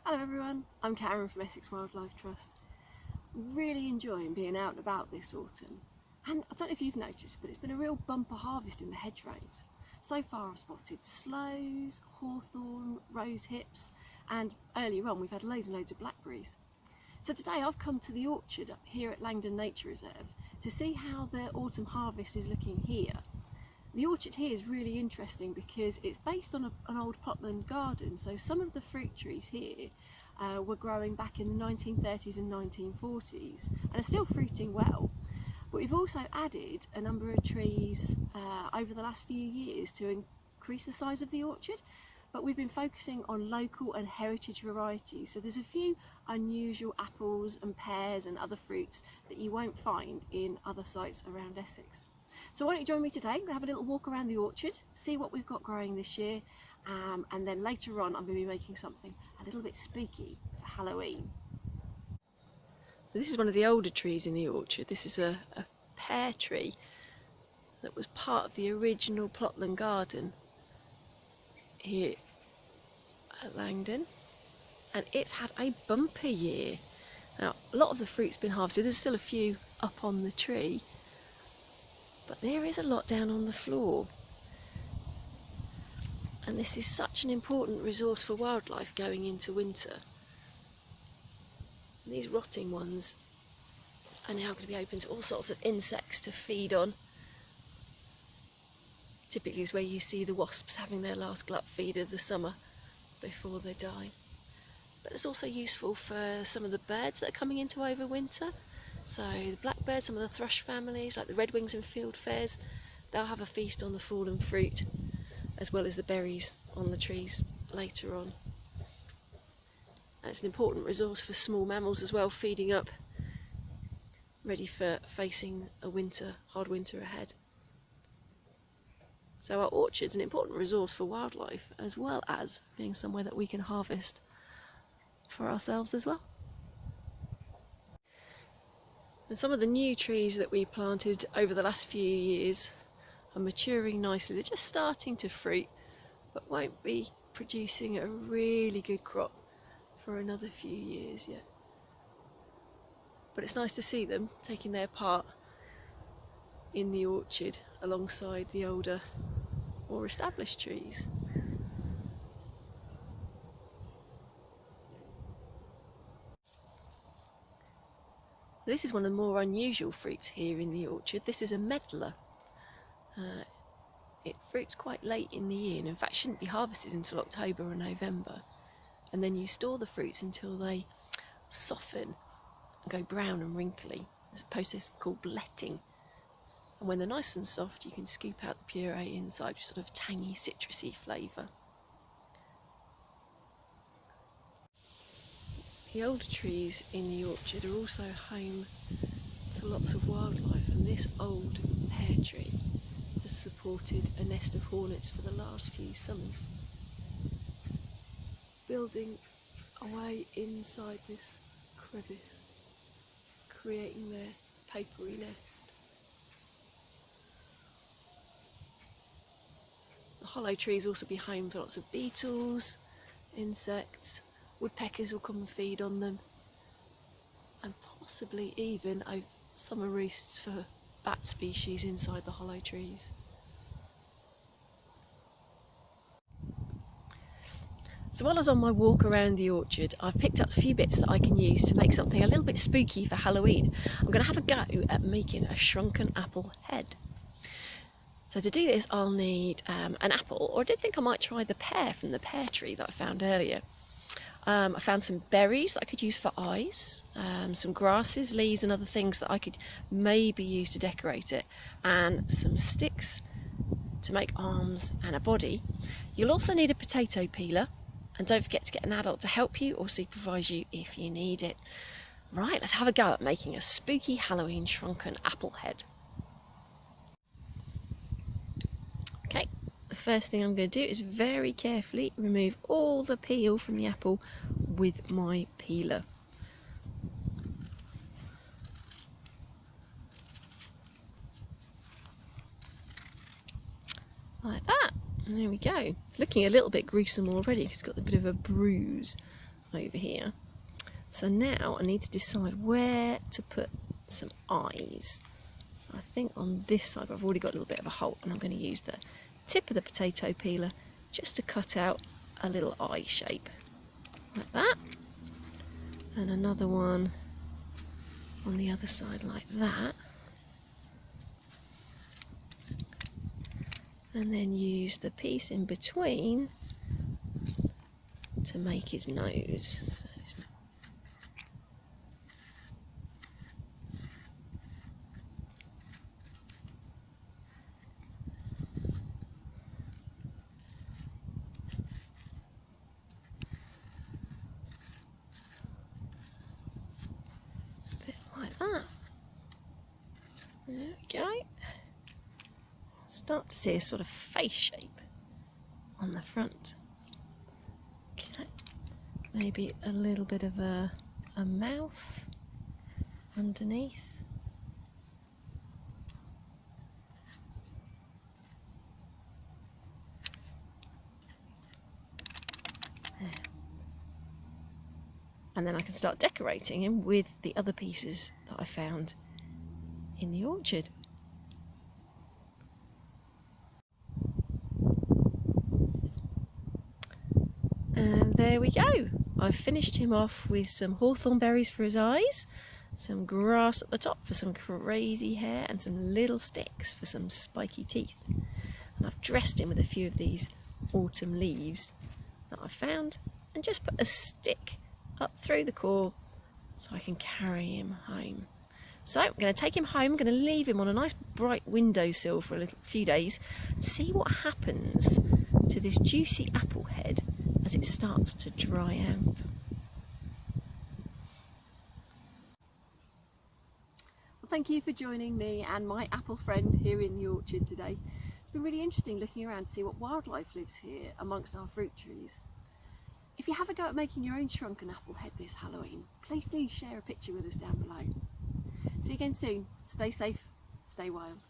Hello everyone, I'm Karen from Essex Wildlife Trust. Really enjoying being out and about this autumn. And I don't know if you've noticed, but it's been a real bumper harvest in the hedgerows. So far I've spotted sloes, hawthorn, rose hips, and earlier on we've had loads and loads of blackberries. So today I've come to the orchard up here at Langdon Nature Reserve to see how the autumn harvest is looking here. The orchard here is really interesting because it's based on an old plotland garden, so some of the fruit trees here were growing back in the 1930s and 1940s and are still fruiting well. But we've also added a number of trees over the last few years to increase the size of the orchard, but we've been focusing on local and heritage varieties. So there's a few unusual apples and pears and other fruits that you won't find in other sites around Essex. So why don't you join me today? I'm going to have a little walk around the orchard, see what we've got growing this year, and then later on I'm going to be making something a little bit spooky for Halloween. This is one of the older trees in the orchard. This is a pear tree that was part of the original plotland garden here at Langdon, and it's had a bumper year. Now a lot of the fruit's been harvested, there's still a few up on the tree, but there is a lot down on the floor. And this is such an important resource for wildlife going into winter. And these rotting ones are now going to be open to all sorts of insects to feed on. Typically is where you see the wasps having their last glut feed of the summer before they die. But it's also useful for some of the birds that are coming into overwinter. So the blackbird, some of the thrush families like the redwings and fieldfares, they'll have a feast on the fallen fruit as well as the berries on the trees later on. And it's an important resource for small mammals as well, feeding up, ready for facing a hard winter ahead. So our orchard's an important resource for wildlife as well as being somewhere that we can harvest for ourselves as well. And some of the new trees that we planted over the last few years are maturing nicely. They're just starting to fruit, but won't be producing a really good crop for another few years yet. But it's nice to see them taking their part in the orchard alongside the older, more established trees. This is one of the more unusual fruits here in the orchard. This is a medlar. It fruits quite late in the year, and in fact shouldn't be harvested until October or November. And then you store the fruits until they soften and go brown and wrinkly. There's a process called bletting. And when they're nice and soft, you can scoop out the puree inside with sort of tangy, citrusy flavour. The older trees in the orchard are also home to lots of wildlife, and this old pear tree has supported a nest of hornets for the last few summers, building away inside this crevice, creating their papery nest. The hollow trees also be home for lots of beetles, insects. Woodpeckers will come and feed on them, and possibly even summer roosts for bat species inside the hollow trees. So while I was on my walk around the orchard, I've picked up a few bits that I can use to make something a little bit spooky for Halloween. I'm going to have a go at making a shrunken apple head. So to do this I'll need an apple, or I did think I might try the pear from the pear tree that I found earlier. I found some berries that I could use for eyes, some grasses, leaves and other things that I could maybe use to decorate it, and some sticks to make arms and a body. You'll also need a potato peeler, and don't forget to get an adult to help you or supervise you if you need it. Right, let's have a go at making a spooky Halloween shrunken apple head. Okay. The first thing I'm going to do is very carefully remove all the peel from the apple with my peeler. Like that. And there we go. It's looking a little bit gruesome already because it's got a bit of a bruise over here. So now I need to decide where to put some eyes. So I think on this side I've already got a little bit of a hole, and I'm going to use the tip of the potato peeler just to cut out a little eye shape like that, and another one on the other side like that, and then use the piece in between to make his nose. So like that. There we go. Start to see a sort of face shape on the front. Okay, maybe a little bit of a mouth underneath. There. And then I can start decorating him with the other pieces that I found in the orchard. And there we go. I've finished him off with some hawthorn berries for his eyes, some grass at the top for some crazy hair, and some little sticks for some spiky teeth. And I've dressed him with a few of these autumn leaves that I found, and just put a stick up through the core so I can carry him home. So I'm going to take him home. I'm going to leave him on a nice bright windowsill for a few days and see what happens to this juicy apple head as it starts to dry out. Well, thank you for joining me and my apple friend here in the orchard today. It's been really interesting looking around to see what wildlife lives here amongst our fruit trees. If you have a go at making your own shrunken apple head this Halloween, please do share a picture with us down below. See you again soon. Stay safe, stay wild.